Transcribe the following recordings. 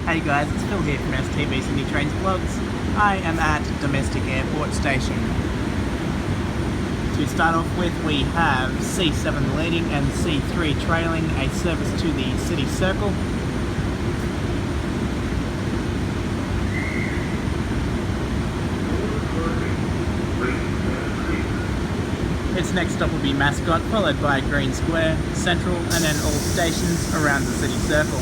Hey guys, it's Phil here from STV Sydney Trains Vlogs. I am at Domestic Airport Station. To start off with, we have C7 leading and C3 trailing a service to the City Circle. Its next stop will be Mascot, followed by Green Square, Central, and then all stations around the City Circle.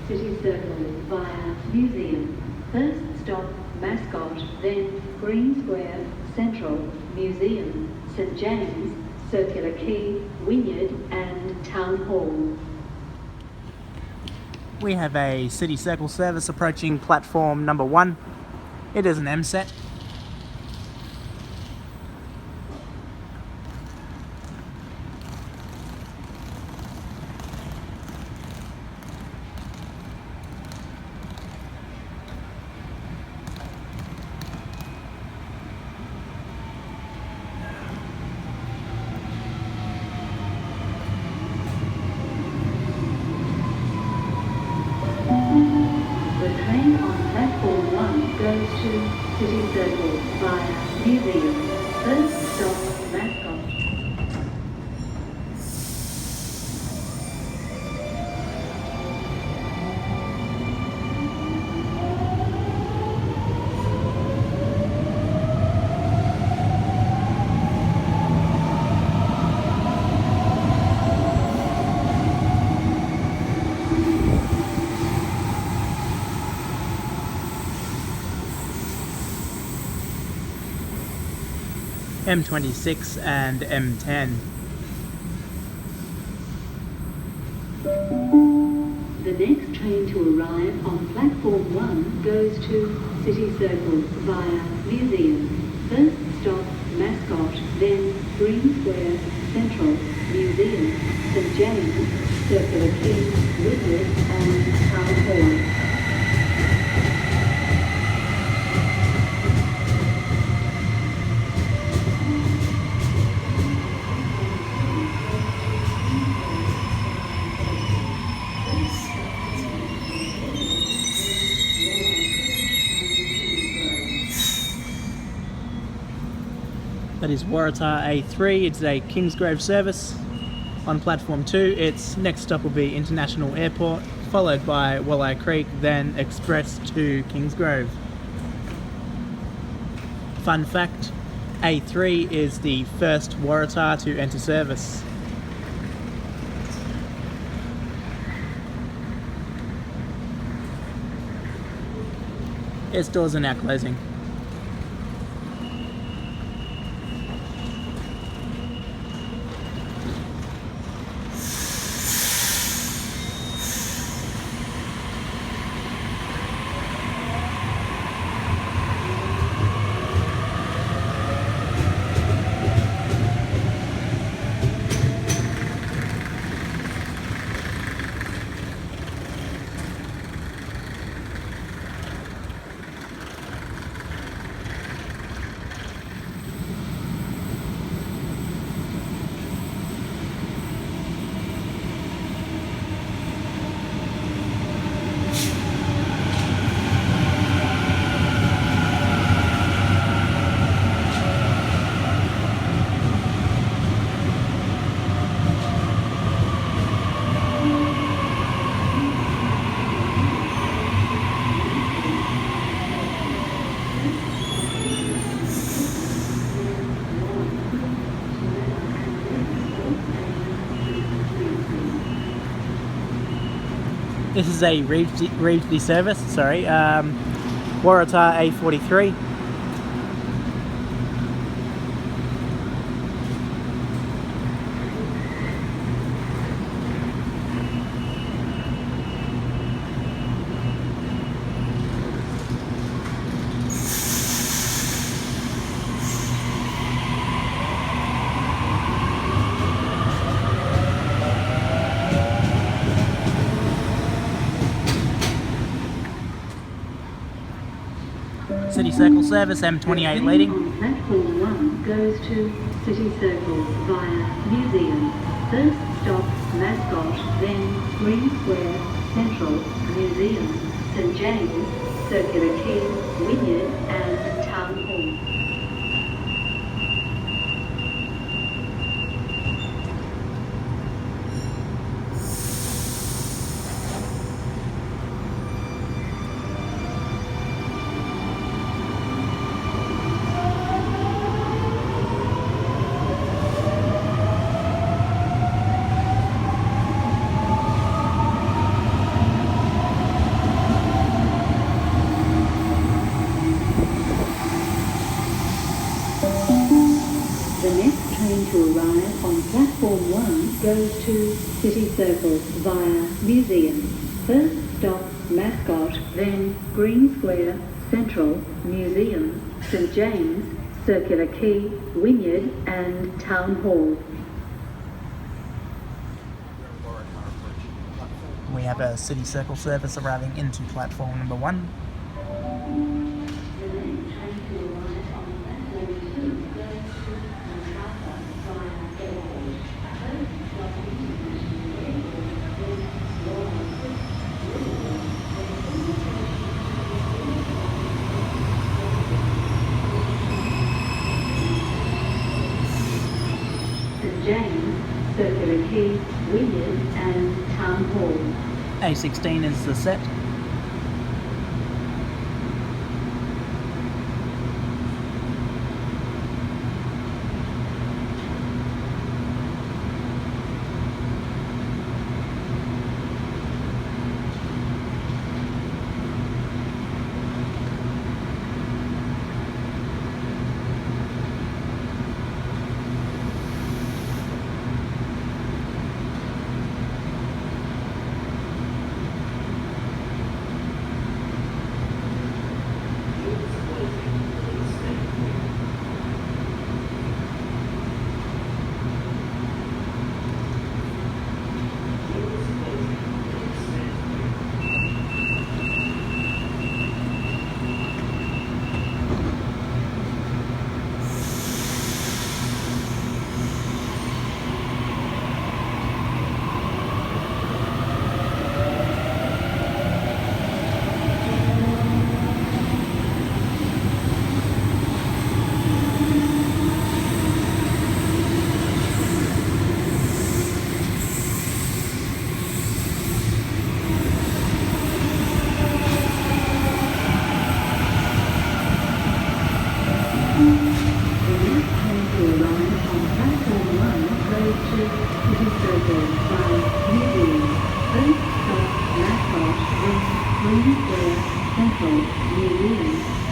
City Circle via Museum. First stop Mascot, then Green Square, Central, Museum, St James, Circular Quay, Wynyard and Town Hall. We have a City Circle service approaching platform number 1. It is an MSET. The train on platform 1 goes to City Circle via Museum. First stop Mascot. M26 and M10. The next train to arrive on platform 1 goes to City Circle via Museum. First stop Mascot, then Green Square, Central, Museum, St James, Circular Quay, Wynyard and Town Hall. That is Waratah A3. It's a Kingsgrove service. On platform 2, its next stop will be International Airport, followed by Wallow Creek, then express to Kingsgrove. Fun fact, A3 is the first Waratah to enter service. Its doors are now closing. This is a Reevesby service, Waratah A43. City Circle service M28 leading. On platform 1 goes to City Circle via Museum. First stop Mascot, then Green Square, Central, Museum, St James, Circular Quay, Wynyard and Town Hall. The next train to arrive on platform 1 goes to City Circle via Museum. First stop Mascot, then Green Square, Central, Museum, St James, Circular Quay, Wynyard and Town Hall. We have a City Circle service arriving into platform number 1. The next train to arrive on platform 2 goes to Macarthur via airport. First stop International Airport, then Waratah. St James, Circular Quay, Wynyard and Town Hall. A16 is the set.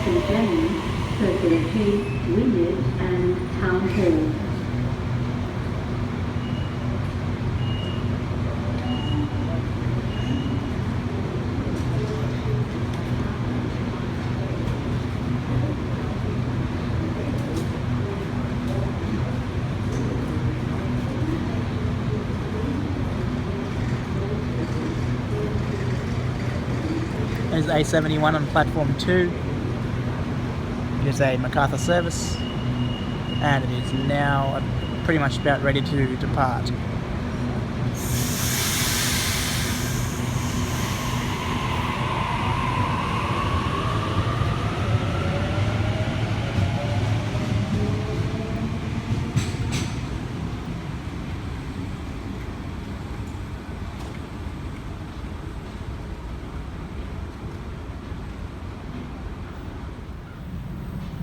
St James, Circular Quay, Wynyard and Town Hall. There's A71 on platform 2. It is a Macarthur service, and it is now pretty much about ready to depart.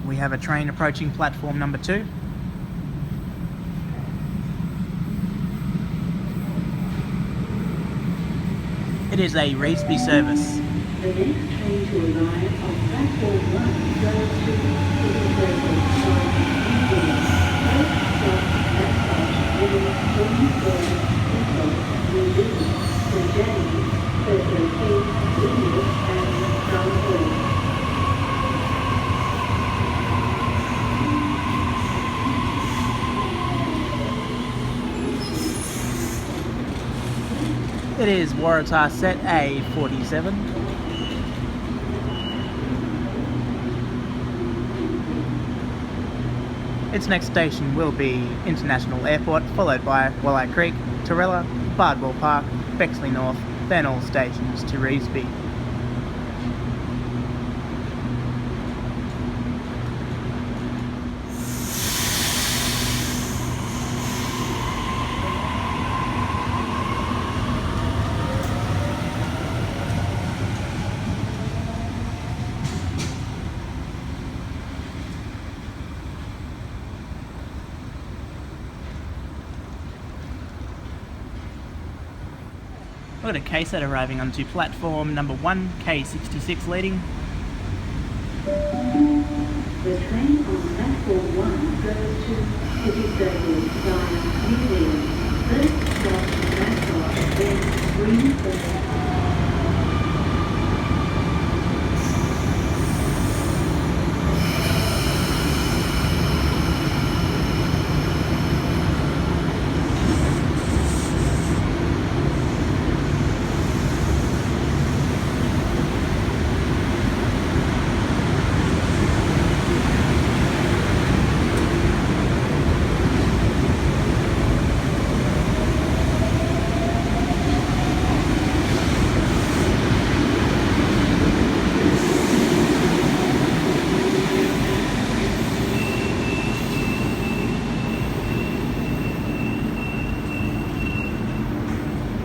We have a train approaching platform number 2. It is a Reesby service. The next train to arrive on platform 1 goes to City Circle via Museum. First stop Mascot, then Green Square, Central, Museum, St James, Circular Quay, Wynyard and Town Hall. It is Waratah set A47. Its next station will be International Airport, followed by Waratah Creek, Torella, Bardwell Park, Bexley North, then all stations to Revesby. We've got a K-set arriving onto platform number 1, K66 leading. The train on platform 1 goes to City Circle via New Zealand. First stop Macarthur, then Greenfield.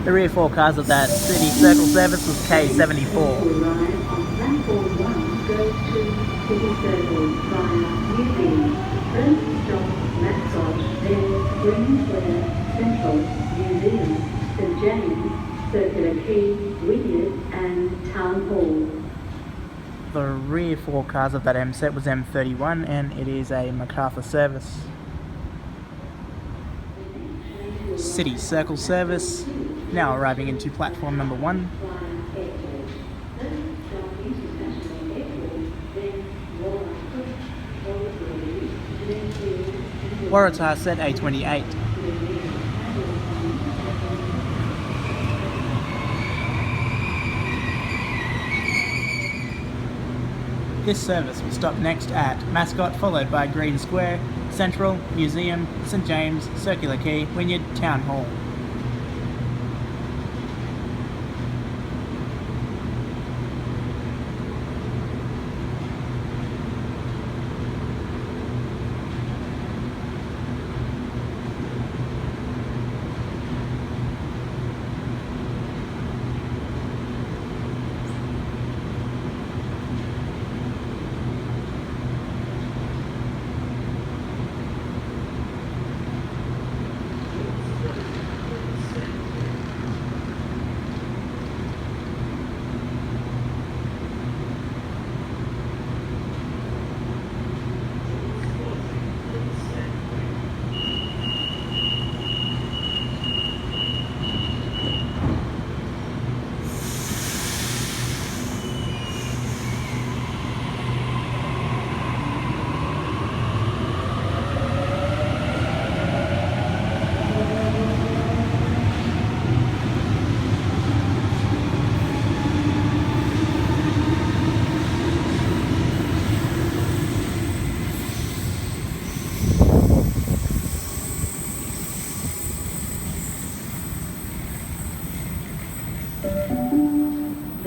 The rear four cars of that City Circle service was K74. To arrive on platform 1 goes to City Circle via New Zealand. First stop Mascot, then Green Square, Central, New Zealand, St James, Circular Quay, Wynyard and Town Hall. The rear four cars of that M set was M31 and it is a Macarthur service. City Circle service now arriving into platform number 1. Waratah set A28. This service will stop next at Mascot, followed by Green Square, Central, Museum, St James, Circular Quay, Wynyard, Town Hall.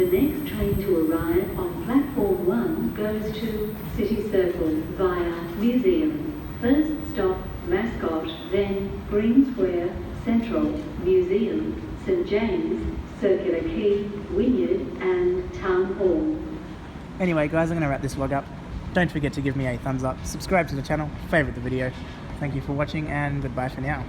The next train to arrive on platform 1 goes to City Circle via Museum. First stop Mascot, then Green Square, Central, Museum, St James, Circular Quay, Wynyard and Town Hall. Anyway guys, I'm going to wrap this vlog up. Don't forget to give me a thumbs up, subscribe to the channel, favourite the video. Thank you for watching and goodbye for now.